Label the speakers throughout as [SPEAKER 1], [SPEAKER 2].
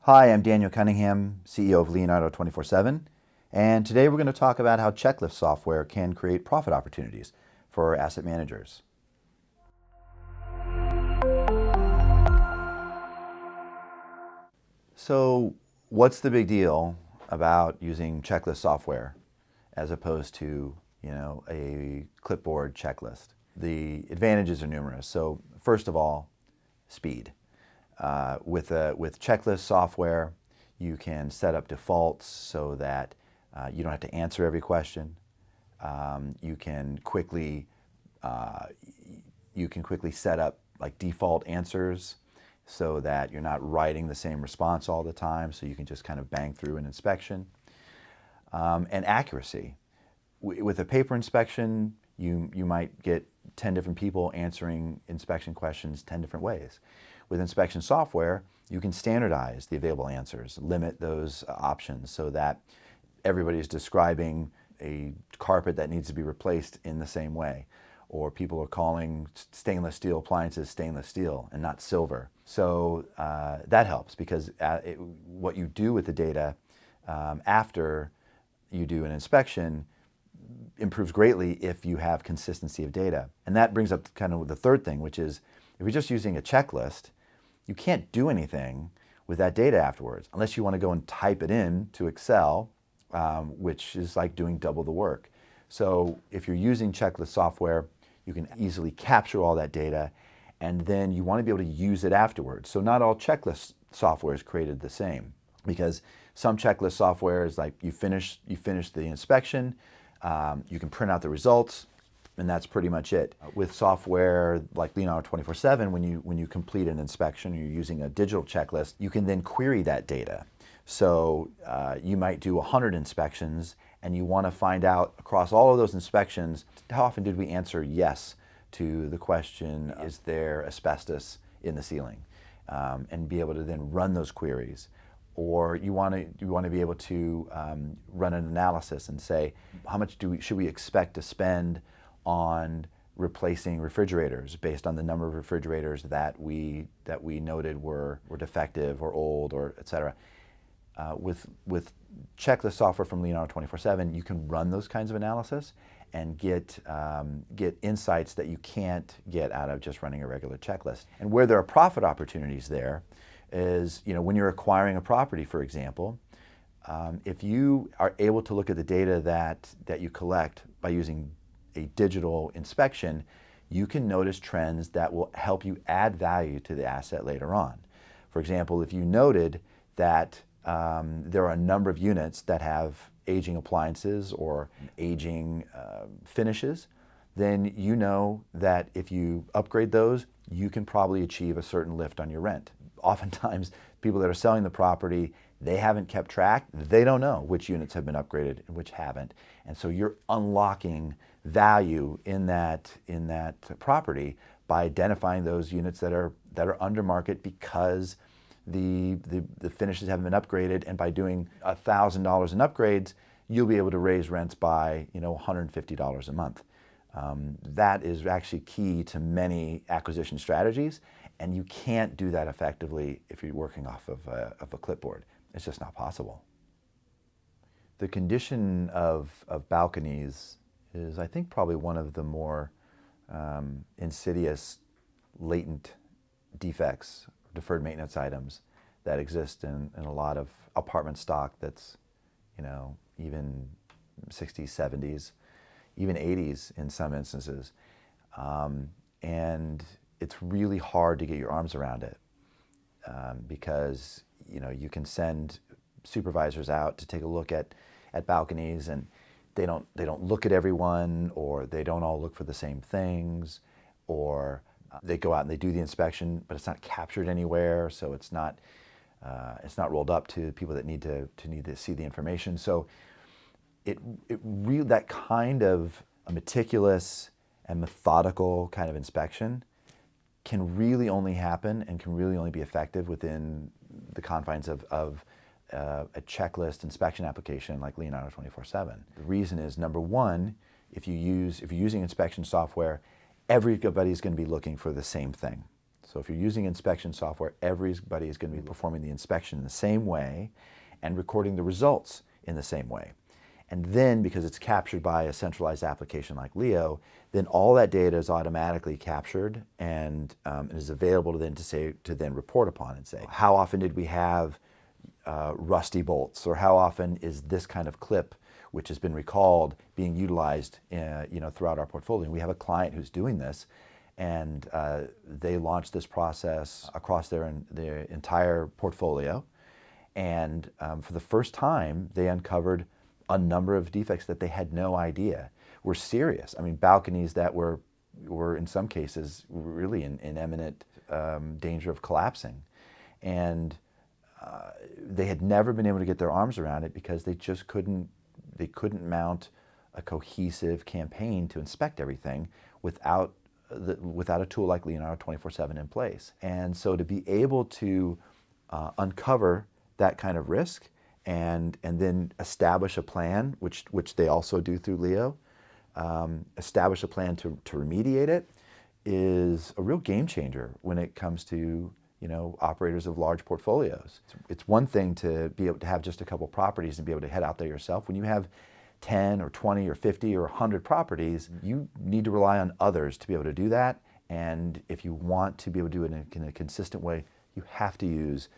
[SPEAKER 1] Hi, I'm Daniel Cunningham, CEO of Leonardo 24/7, and today we're going to talk about how checklist software can create profit opportunities for asset managers. So, what's the big deal about using checklist software as opposed to, a clipboard checklist? The advantages are numerous. So, first of all, speed. With checklist software, you can set up defaults so that you don't have to answer every question. You can quickly set up like default answers so that you're not writing the same response all the time. So you can just kind of bang through an inspection. And accuracy. With a paper inspection, you might get 10 different people answering inspection questions 10 different ways. With inspection software, you can standardize the available answers, limit those options so that everybody's describing a carpet that needs to be replaced in the same way. Or people are calling stainless steel appliances stainless steel and not silver. So that helps because what you do with the data after you do an inspection improves greatly if you have consistency of data. And that brings up kind of the third thing, which is if you're just using a checklist, you can't do anything with that data afterwards unless you want to go and type it in to Excel, which is like doing double the work. So if you're using checklist software, you can easily capture all that data, and then you want to be able to use it afterwards. So not all checklist software is created the same, because some checklist software is like you finish the inspection, you can print out the results, and that's pretty much it. With software like Leonardo 24/7, when you complete an inspection, you're using a digital checklist, you can then query that data. So you might do 100 inspections, and you want to find out across all of those inspections, how often did we answer yes to the question, is there asbestos in the ceiling? And be able to then run those queries. Or you want to be able to run an analysis and say, how much should we expect to spend on replacing refrigerators based on the number of refrigerators that we noted were defective or old, or et cetera. With checklist software from Leonardo 24/7, you can run those kinds of analysis and get insights that you can't get out of just running a regular checklist. And where there are profit opportunities there is, when you're acquiring a property, for example, if you are able to look at the data that you collect by using a digital inspection, you can notice trends that will help you add value to the asset later on. For example, if you noted that there are a number of units that have aging appliances or aging finishes, then you know that if you upgrade those, you can probably achieve a certain lift on your rent. Oftentimes, people that are selling the property, they haven't kept track. They don't know which units have been upgraded and which haven't. And so you're unlocking value in that property by identifying those units that are under market because the finishes haven't been upgraded, and by doing $1,000 in upgrades, you'll be able to raise rents by $150 a month. That is actually key to many acquisition strategies, and you can't do that effectively if you're working off of a clipboard. It's just not possible. The condition of balconies is, I think, probably one of the more insidious, latent defects, deferred maintenance items that exist in a lot of apartment stock that's, even 60s, 70s, even 80s in some instances. And it's really hard to get your arms around it because, you can send supervisors out to take a look at balconies, and they don't look at everyone, or they don't all look for the same things, or they go out and they do the inspection, but it's not captured anywhere, so it's not rolled up to people that need to see the information. So it really, that kind of a meticulous and methodical kind of inspection can really only happen and can really only be effective within the confines of a checklist inspection application like Leonardo 24/7. The reason is, number one, if you're using inspection software, everybody's going to be looking for the same thing. So if you're using inspection software, everybody is going to be performing the inspection in the same way and recording the results in the same way. And then, because it's captured by a centralized application like Leo, then all that data is automatically captured and is available to then report upon and say, how often did we have rusty bolts, or how often is this kind of clip, which has been recalled, being utilized throughout our portfolio. And we have a client who's doing this, and they launched this process across their entire portfolio. And for the first time, they uncovered a number of defects that they had no idea were serious. I mean, balconies that were in some cases really in imminent danger of collapsing. And they had never been able to get their arms around it because they just couldn't mount a cohesive campaign to inspect everything without a tool like Leonardo 24/7 in place. And so to be able to uncover that kind of risk and then establish a plan, which they also do through Leo, establish a plan to remediate it, is a real game changer when it comes to operators of large portfolios. It's one thing to be able to have just a couple properties and be able to head out there yourself. When you have 10 or 20 or 50 or 100 properties, you need to rely on others to be able to do that. And if you want to be able to do it in a consistent way, you have to use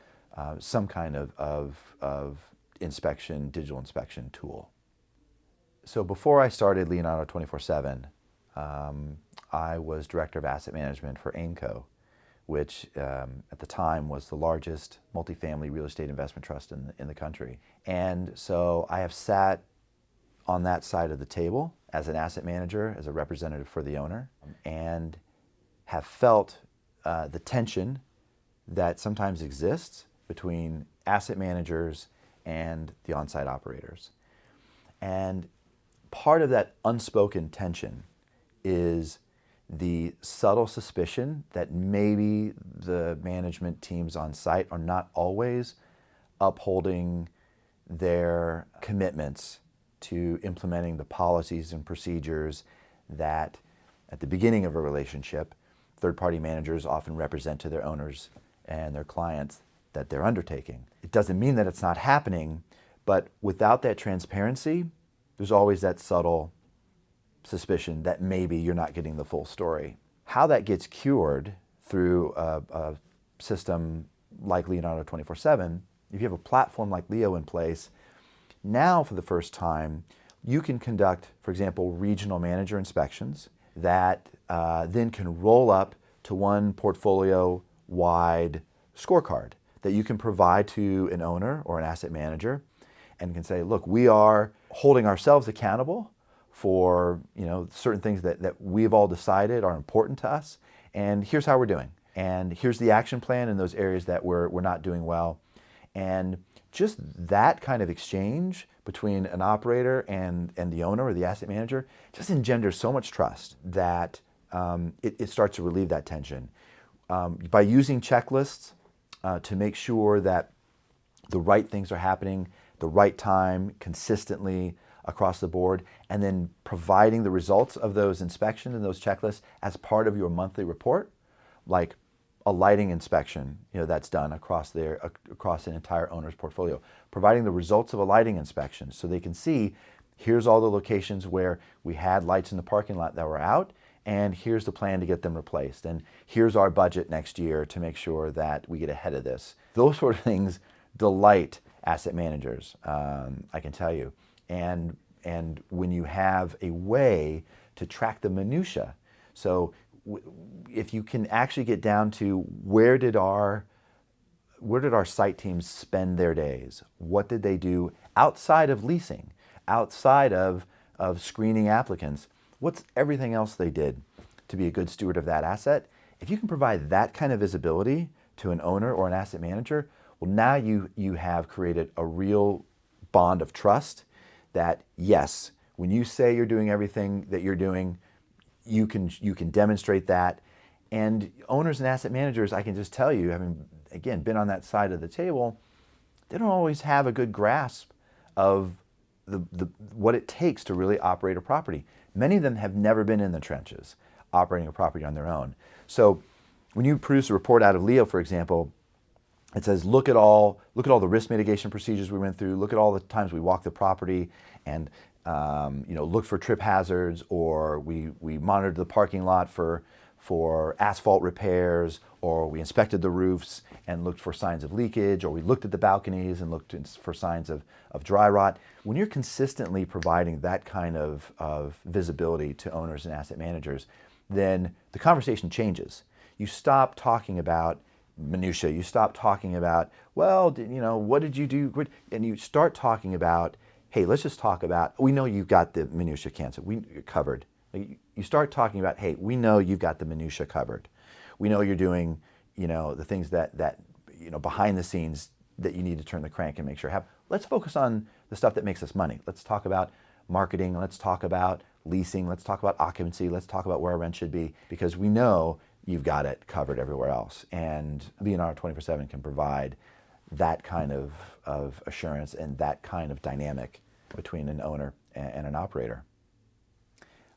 [SPEAKER 1] some kind of inspection, digital inspection tool. So before I started Leonardo 24/7, I was director of asset management for Aimco, which at the time was the largest multifamily real estate investment trust in the country. And so I have sat on that side of the table as an asset manager, as a representative for the owner, and have felt the tension that sometimes exists between asset managers and the on-site operators. And part of that unspoken tension is the subtle suspicion that maybe the management teams on site are not always upholding their commitments to implementing the policies and procedures that at the beginning of a relationship, third-party managers often represent to their owners and their clients that they're undertaking. It doesn't mean that it's not happening, but without that transparency, there's always that subtle suspicion that maybe you're not getting the full story. How that gets cured through a system like Leonardo 24/7, if you have a platform like Leo in place, now for the first time, you can conduct, for example, regional manager inspections that then can roll up to one portfolio-wide scorecard that you can provide to an owner or an asset manager and can say, look, we are holding ourselves accountable for certain things that we've all decided are important to us, and here's how we're doing. And here's the action plan in those areas that we're not doing well. And just that kind of exchange between an operator and the owner or the asset manager just engenders so much trust that it starts to relieve that tension. By using checklists to make sure that the right things are happening, the right time, consistently across the board, and then providing the results of those inspections and those checklists as part of your monthly report, like a lighting inspection that's done across an entire owner's portfolio, providing the results of a lighting inspection so they can see, here's all the locations where we had lights in the parking lot that were out, and here's the plan to get them replaced, and here's our budget next year to make sure that we get ahead of this. Those sort of things delight asset managers, I can tell you. And when you have a way to track the minutia, so if you can actually get down to where did our site teams spend their days? What did they do outside of leasing, outside of screening applicants? What's everything else they did to be a good steward of that asset? If you can provide that kind of visibility to an owner or an asset manager, well, now you have created a real bond of trust that, yes, when you say you're doing everything that you're doing, you can demonstrate that. And owners and asset managers, I can just tell you, having, again, been on that side of the table, they don't always have a good grasp of what it takes to really operate a property. Many of them have never been in the trenches operating a property on their own. So When you produce a report out of Leo, for example, it says, look at all the risk mitigation procedures we went through, look at all the times we walked the property and looked for trip hazards, or we monitored the parking lot for asphalt repairs, or we inspected the roofs and looked for signs of leakage, or we looked at the balconies and looked for signs of dry rot. When you're consistently providing that kind of visibility to owners and asset managers, then the conversation changes. You stop talking about minutia. You stop talking about, well, what did you do? And you start talking about, hey, let's just talk about, we know you've got the minutia you're covered. You start talking about, hey, we know you've got the minutia covered. We know you're doing, the things that behind the scenes that you need to turn the crank and make sure happen. Let's focus on the stuff that makes us money. Let's talk about marketing. Let's talk about leasing. Let's talk about occupancy. Let's talk about where our rent should be, because we know you've got it covered everywhere else. And Leonardo 24/7 can provide that kind of assurance and that kind of dynamic between an owner and an operator.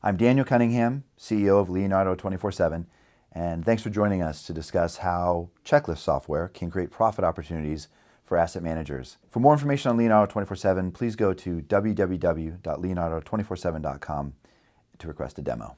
[SPEAKER 1] I'm Daniel Cunningham, CEO of Leonardo 24/7, and thanks for joining us to discuss how checklist software can create profit opportunities for asset managers. For more information on Leonardo 24/7, please go to www.leonardo247.com to request a demo.